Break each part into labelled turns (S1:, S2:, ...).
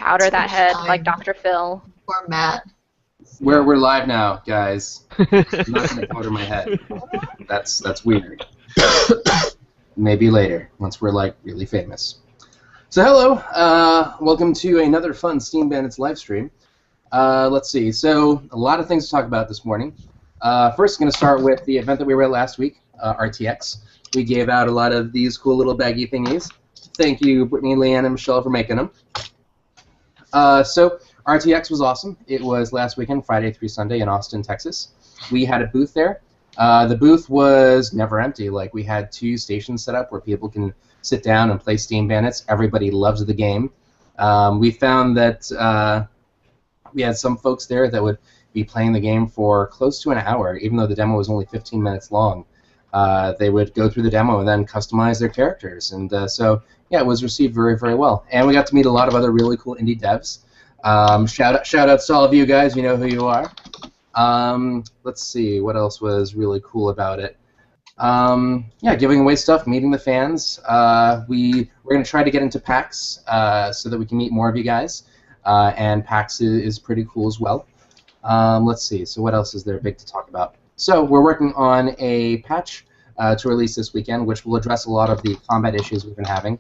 S1: powder that head like Dr. Phil.
S2: Poor Matt.
S3: We're live now, guys. I'm not going to powder my head. That's weird. Maybe later, once we're like really famous. So hello, welcome to another fun Steam Bandits live stream. Let's see. So a lot of things to talk about this morning. First, I'm going to start with the event that we were at last week, RTX. We gave out a lot of these cool little baggy thingies. Thank you, Brittany, Leanne, and Michelle, for making them. So RTX was awesome. It was last weekend, Friday through Sunday, in Austin, Texas. We had a booth there. The booth was never empty. Like, we had 2 stations set up where people can sit down and play Steam Bandits. Everybody loves the game. We found that we had some folks there that would be playing the game for close to an hour, even though the demo was only 15 minutes long. They would go through the demo and then customize their characters. And so, yeah, it was received very, very well. And we got to meet a lot of other really cool indie devs. Shout outs to all of you guys. You know who you are. Let's see, what else was really cool about it? Yeah, giving away stuff, meeting the fans. We're going to try to get into PAX so that we can meet more of you guys. And PAX is pretty cool as well. Let's see, so what else is there big to talk about? So we're working on a patch to release this weekend, which will address a lot of the combat issues we've been having.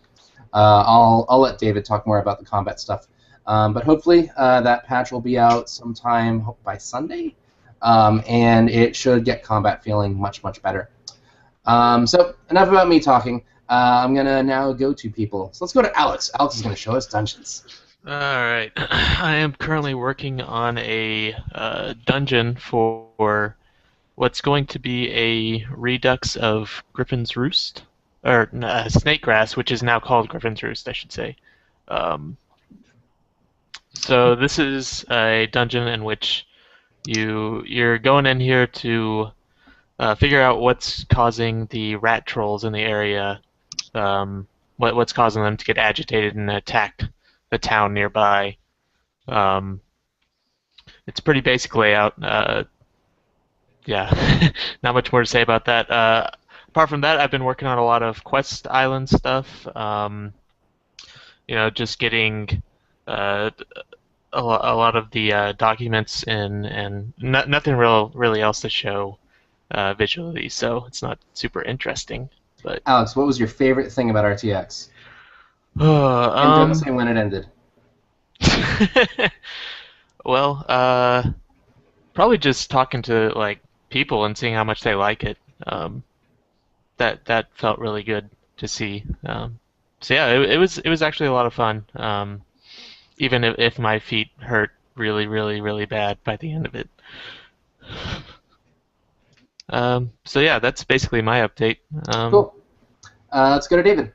S3: I'll let David talk more about the combat stuff. But hopefully that patch will be out sometime by Sunday, and it should get combat feeling much, much better. So enough about me talking. I'm going to now go to people. So let's go to Alex. Alex is going to show us dungeons.
S4: Alright, I am currently working on a dungeon for what's going to be a redux of Griffin's Roost, or Snakegrass, which is now called Griffin's Roost, I should say. So this is a dungeon in which you're going in here to figure out what's causing the rat trolls in the area, what's causing them to get agitated and attack the town nearby. It's a pretty basic layout. Yeah, not much more to say about that. Apart from that, I've been working on a lot of Quest Island stuff. You know, just getting a lot of the documents in, and nothing really else to show visually, so it's not super interesting. But
S3: Alex, what was your favorite thing about RTX? And don't say when it ended.
S4: Well, probably just talking to like people and seeing how much they like it. That felt really good to see. So yeah, it was actually a lot of fun. Even if my feet hurt really bad by the end of it. So yeah, that's basically my update.
S3: Cool. Let's go to David.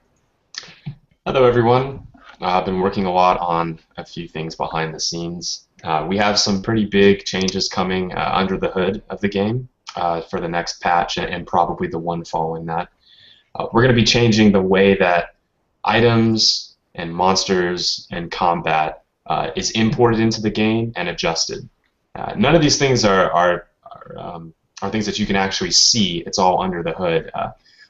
S5: Hello, everyone. I've been working a lot on a few things behind the scenes. We have some pretty big changes coming under the hood of the game for the next patch and probably the one following that. We're going to be changing the way that items and monsters and combat is imported into the game and adjusted. None of these things are things that you can actually see. It's all under the hood.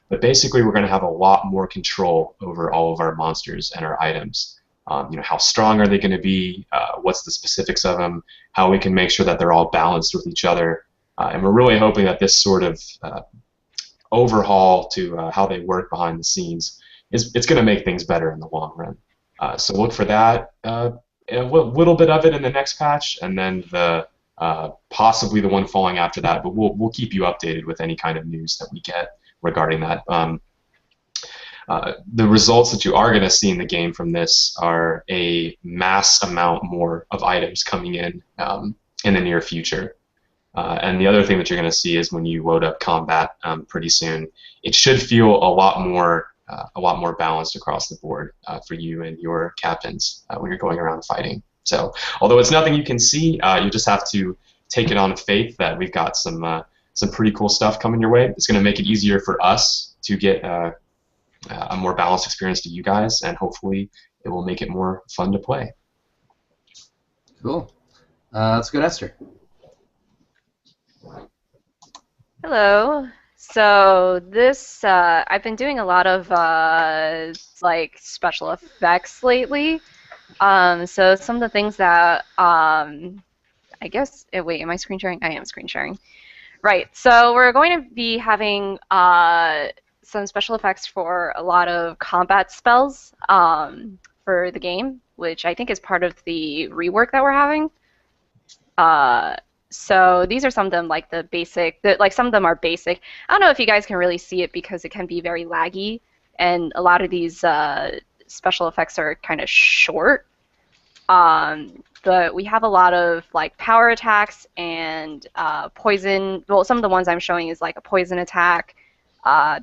S5: But basically, we're going to have a lot more control over all of our monsters and our items. You know, how strong are they going to be? What's the specifics of them? How we can make sure that they're all balanced with each other. And we're really hoping that this sort of overhaul to how they work behind the scenes it's going to make things better in the long run. So look for that. A little bit of it in the next patch, and then the possibly the one following after that. But we'll keep you updated with any kind of news that we get regarding that. The results that you are going to see in the game from this are a mass amount more of items coming in the near future. And the other thing that you're going to see is when you load up combat pretty soon, it should feel a lot more balanced across the board for you and your captains when you're going around fighting. So, although it's nothing you can see, you just have to take it on faith that we've got some pretty cool stuff coming your way. It's going to make it easier for us to get a more balanced experience to you guys, and hopefully it will make it more fun to play.
S3: Cool. Let's go to Esther.
S1: Hello. So this, I've been doing a lot of like special effects lately. So some of the things that I guess, wait, am I screen sharing? I am screen sharing. Right. So we're going to be having some special effects for a lot of combat spells for the game, which I think is part of the rework that we're having. Uh, so these are some of them, like the basic, like some of them are basic. I don't know if you guys can really see it because it can be very laggy, and a lot of these special effects are kind of short. But we have a lot of like power attacks and poison. Well, some of the ones I'm showing is like a poison attack,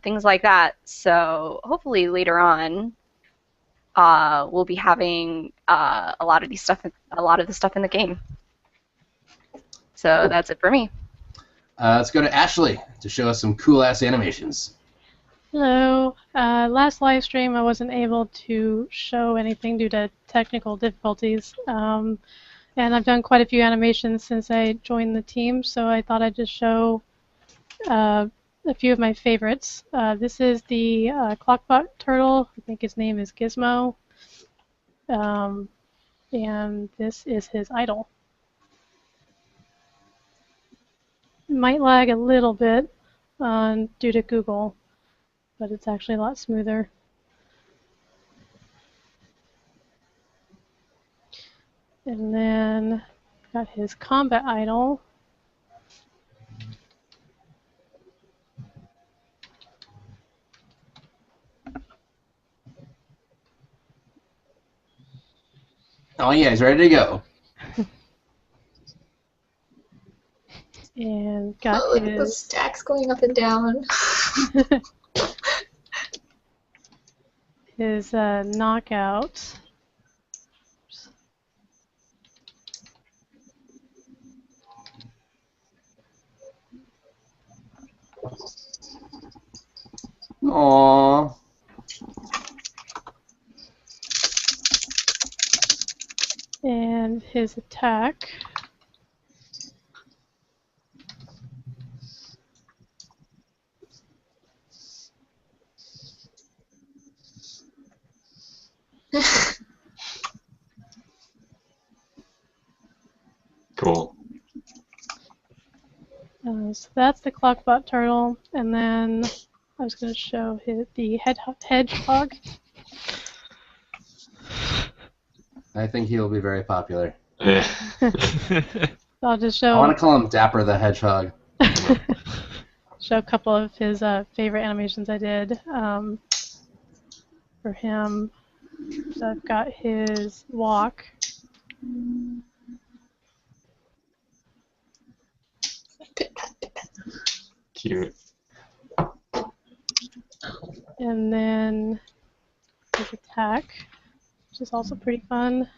S1: things like that. So hopefully later on, we'll be having a lot of these stuff, a lot of the stuff in the game. So that's it for me.
S3: Let's go to Ashley to show us some cool ass animations.
S2: Hello. Last live stream I wasn't able to show anything due to technical difficulties. And I've done quite a few animations since I joined the team, so I thought I'd just show a few of my favorites. This is the clockbot turtle. I think his name is Gizmo. And this is his idol. Might lag a little bit due to Google, but it's actually a lot smoother. And then got his combat idol.
S3: Oh yeah, he's ready to go.
S2: And got
S6: Oh, look at the
S2: his
S6: stacks going up and down.
S2: his knockout.
S3: Aww.
S2: And his attack.
S5: Cool.
S2: So that's the clockbot turtle, and then I was going to show the hedgehog.
S3: I think he'll be very popular.
S5: Eh.
S2: I'll just
S3: I want
S2: show
S3: to call him Dapper the Hedgehog.
S2: show a couple of his favorite animations I did for him. So I've got his walk.
S5: Cute.
S2: And then his attack, which is also pretty fun.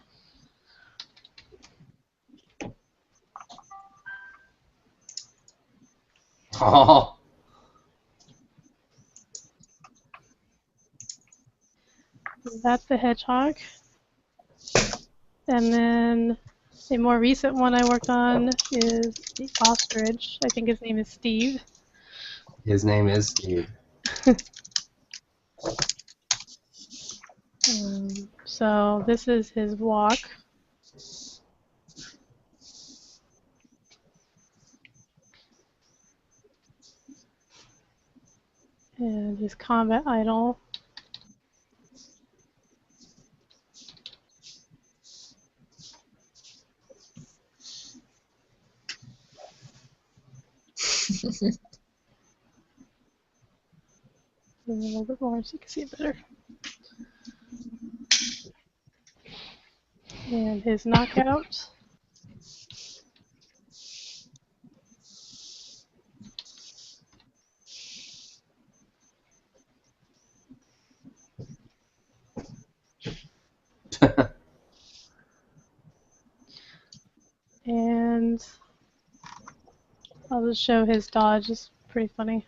S3: Oh.
S2: That's the hedgehog. And then a more recent one I worked on is the ostrich. I think his name is Steve.
S3: His name is Steve.
S2: So this is his walk. And his combat idol. A little bit more so you can see it better. And his knockout. And I'll just show his dodge. It's pretty funny.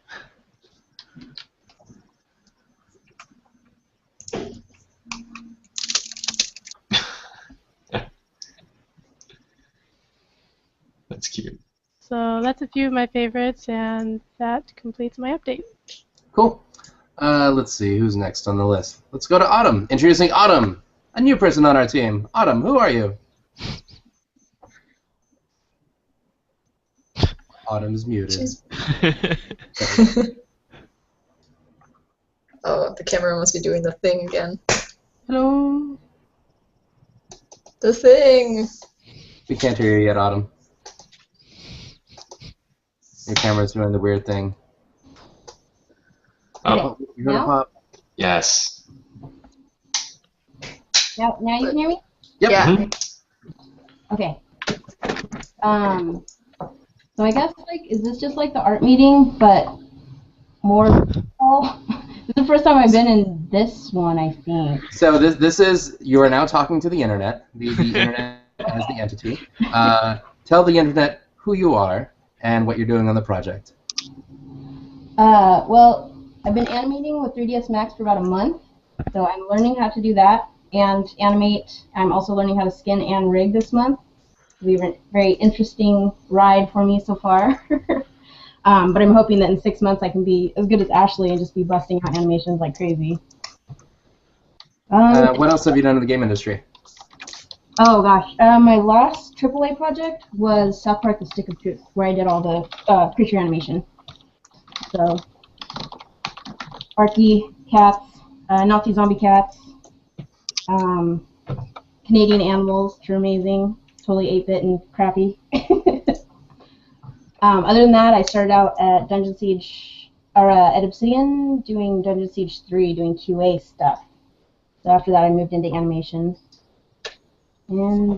S5: That's cute.
S2: So that's a few of my favorites, and that completes my update.
S3: Cool. Let's see who's next on the list. Let's go to Autumn. Introducing Autumn. a new person on our team. Autumn, who are you? Autumn's muted.
S6: Oh, the camera must be doing the thing again.
S2: Hello.
S6: The thing!
S3: We can't hear you yet, Autumn. Your camera's doing the weird thing.
S5: Oh,
S3: You're gonna
S7: Now?
S3: pop.
S5: yes.
S7: Now you can hear me?
S3: Yep.
S6: Yeah.
S7: Okay. So I guess is this just like the art meeting, but more people? This is the first time I've been in this one, I think.
S3: So this is, you are now talking to the internet. The internet as the entity. Tell the internet who you are and what you're doing on the project.
S7: Well, I've been animating with 3ds Max for about a month, so I'm learning how to do that and animate. I'm also learning how to skin and rig this month. It's been a very interesting ride for me so far. But I'm hoping that in 6 months I can be as good as Ashley and just be busting out animations like crazy.
S3: What else have you done in the game industry?
S7: Oh gosh, my last AAA project was South Park: The Stick of Truth, where I did all the creature animation. So, Arky cats, Nazi zombie cats, Canadian animals, which are amazing, totally 8-bit and crappy. Other than that, I started out at Dungeon Siege, or at Obsidian, doing Dungeon Siege 3, doing QA stuff. So after that, I moved into animation. And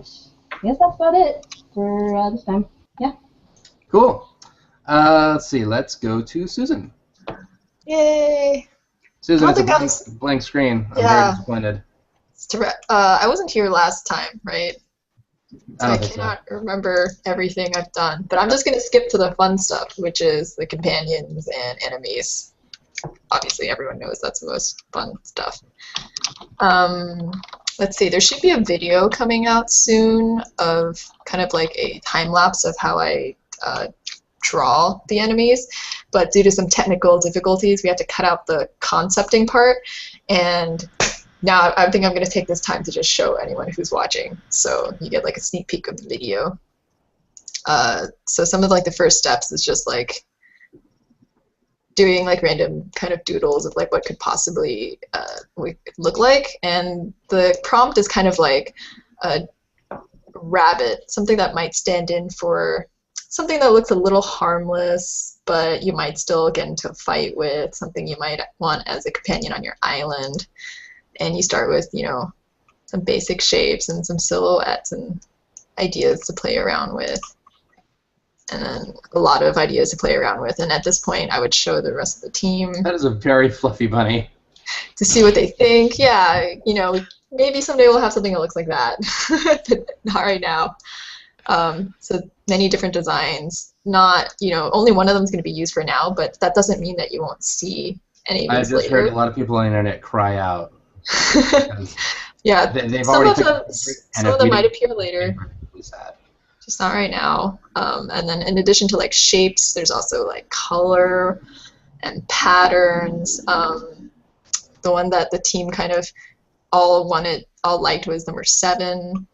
S7: I guess that's about it for this time. Yeah.
S3: Cool. Let's see. Let's go to Susan.
S6: Yay!
S3: Susan,
S6: I
S3: it's a
S6: don't think
S3: blank screen. I'm
S6: Yeah.
S3: very disappointed.
S6: I wasn't here last time, right? So
S3: I
S6: I
S3: don't think so.
S6: cannot remember everything I've done. But I'm just going to skip to the fun stuff, which is the companions and enemies. Obviously, everyone knows that's the most fun stuff. Let's see, there should be a video coming out soon of kind of like a time-lapse of how I draw the enemies. But due to some technical difficulties, we have to cut out the concepting part. And now I think I'm going to take this time to just show anyone who's watching, so you get like a sneak peek of the video. So some of like the first steps is just like doing like random kind of doodles of like what could possibly look like, and the prompt is kind of like a rabbit, something that might stand in for something that looks a little harmless, but you might still get into a fight with, something you might want as a companion on your island. And you start with, you know, some basic shapes and some silhouettes and ideas to play around with. And then a lot of ideas to play around with. And at this point, I would show the rest of the team
S3: That is a very fluffy bunny.
S6: to see what they think. Yeah, you know, maybe someday we'll have something that looks like that, but not right now. So many different designs. Not, you know, only one of them is going to be used for now, but that doesn't mean that you won't see any of
S3: I
S6: these
S3: just
S6: later.
S3: heard a lot of people on the internet cry out. Because
S6: Yeah,
S3: they've
S6: some
S3: already
S6: of them,
S3: and
S6: some
S3: if
S6: of them
S3: we
S6: might
S3: didn't-
S6: appear later.
S3: Really sad.
S6: Just not right now. And then in addition to like shapes, there's also like color and patterns. The one that the team kind of all liked was number 7.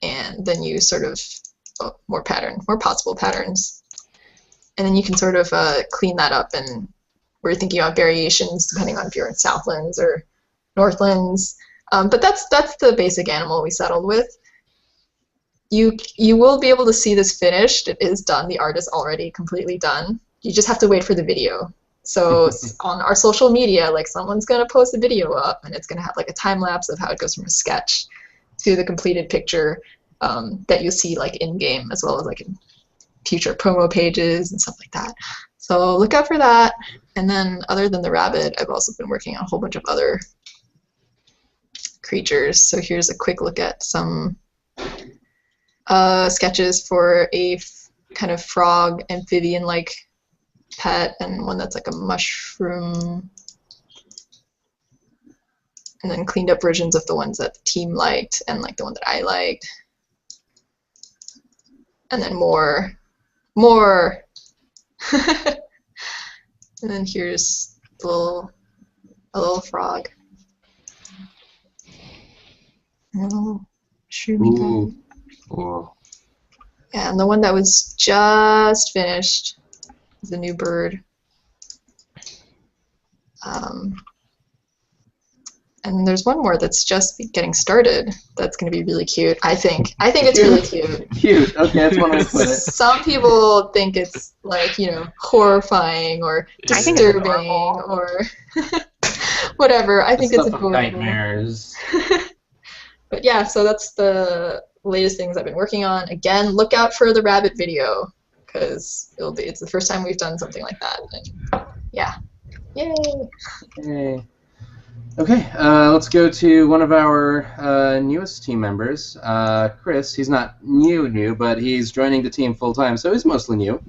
S6: And then you sort of more possible patterns. And then you can sort of clean that up, and we're thinking about variations depending on if you're in Southlands or Northlands. But that's the basic animal we settled with. You will be able to see this finished. It is done. The art is already completely done. You just have to wait for the video. So on our social media, like someone's gonna post a video up, and it's gonna have like a time lapse of how it goes from a sketch to the completed picture that you'll see like in game, as well as like in future promo pages and stuff like that. So look out for that. And then other than the rabbit, I've also been working on a whole bunch of other creatures. So here's a quick look at some sketches for a kind of frog amphibian-like pet, and one that's like a mushroom, and then cleaned up versions of the ones that the team liked and like the one that I liked, and then more. And then here's a little frog. Oh, Shroomy
S3: Ooh.
S5: Ooh.
S6: Yeah, and the one that was just finished is the new bird. And there's one more that's just getting started. That's going to be really cute. I think. I think it's really cute.
S3: Cute. Okay, that's one way to put it.
S6: Some people think it's like, horrifying or
S1: I think it's
S6: disturbing
S1: adorable.
S6: or whatever. I think it's
S3: Stuff of
S6: adorable.
S3: nightmares.
S6: But yeah, so that's the latest things I've been working on. Again, look out for the rabbit video because it's the first time we've done something like that. And yeah. Yay!
S3: Yay. Okay, let's go to one of our newest team members, Chris. He's not new, but he's joining the team full time, so he's mostly new.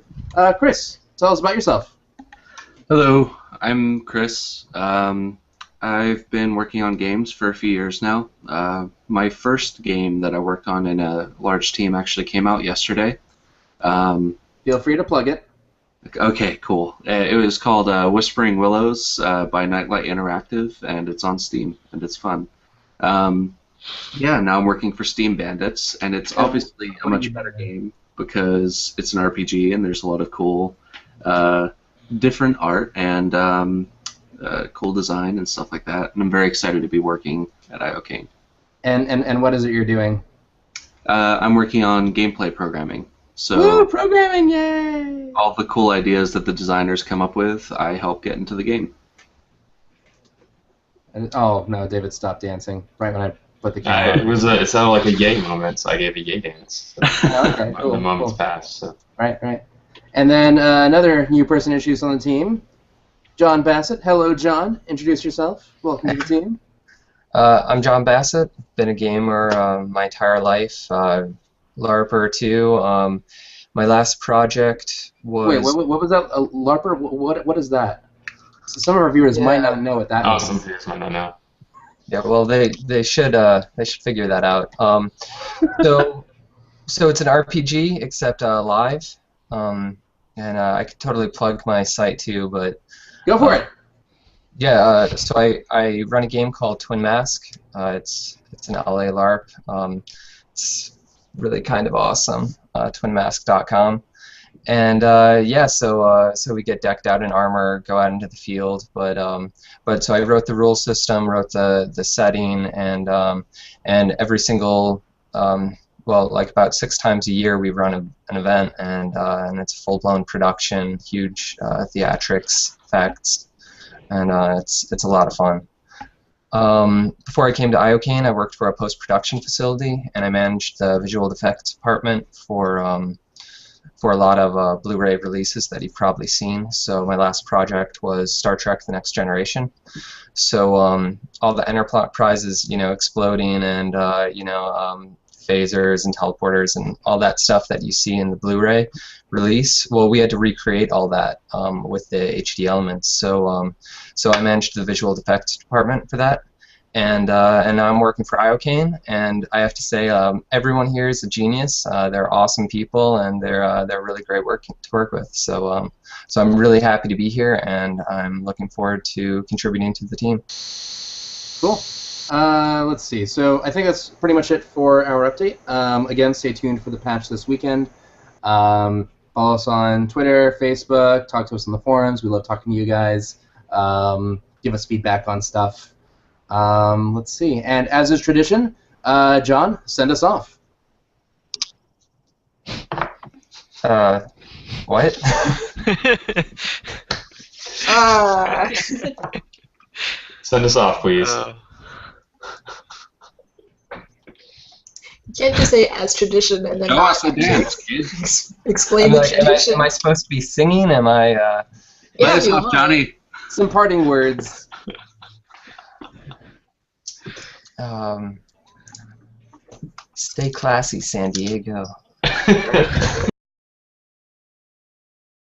S3: Chris, tell us about yourself.
S8: Hello, I'm Chris. I've been working on games for a few years now. My first game that I worked on in a large team actually came out yesterday.
S3: Feel free to plug it.
S8: Okay, cool. It was called Whispering Willows by Nightlight Interactive, and it's on Steam, and it's fun. Yeah, now I'm working for Steam Bandits, and it's obviously a much better game because it's an RPG, and there's a lot of cool different art and cool design and stuff like that. And I'm very excited to be working at IOCane.
S3: And what is it you're doing?
S8: I'm working on gameplay programming. So
S3: Woo, programming, yay!
S8: all the cool ideas that the designers come up with, I help get into the game.
S3: Oh no, David stopped dancing right when I put the camera.
S5: It sounded like a yay moment, so I gave a yay dance. So
S3: Okay, cool.
S5: the moment's
S3: Cool.
S5: passed. So.
S3: Right. And then another new person introduced on the team, John Bassett. Hello, John. Introduce yourself. Welcome to the team.
S9: I'm John Bassett. Been a gamer my entire life. LARPer too. My last project was.
S3: Wait, what was that? A LARPer? What is that? So some of our viewers might not know what that means.
S5: Some viewers might not know.
S9: Yeah, well, they should figure that out. So it's an RPG except live, and I could totally plug my site too, but.
S3: Go for it.
S9: Yeah, so I run a game called Twin Mask. It's an LA LARP. It's really kind of awesome. Twinmask.com. And yeah, so we get decked out in armor, go out into the field. But so I wrote the rule system, wrote the setting, and every single well, like about 6 times a year we run an event, and it's a full-blown production, huge theatrics, effects. And it's a lot of fun. Before I came to IOCane, I worked for a post-production facility, and I managed the visual effects department for a lot of Blu-ray releases that you've probably seen. So my last project was Star Trek: The Next Generation. So all the Enterprises, exploding, and phasers and teleporters and all that stuff that you see in the Blu-ray release. Well, we had to recreate all that with the HD elements. So I managed the visual effects department for that, and now I'm working for IOCane. And I have to say, everyone here is a genius. They're awesome people, and they're really great to work with. So I'm really happy to be here, and I'm looking forward to contributing to the team.
S3: Cool. Let's see. So I think that's pretty much it for our update. Again, stay tuned for the patch this weekend. Follow us on Twitter, Facebook, talk to us on the forums. We love talking to you guys. Give us feedback on stuff. Let's see. And as is tradition, John, send us off.
S9: What?
S5: Send us off, please.
S6: You can't just say as tradition and then
S8: Show
S6: not
S8: us the dance, kids.
S6: explain the tradition.
S9: Am I supposed to be singing? Am I?
S6: Yeah,
S8: Let us
S6: you
S8: off,
S6: are.
S8: Johnny.
S3: Some parting words.
S9: Stay classy, San Diego.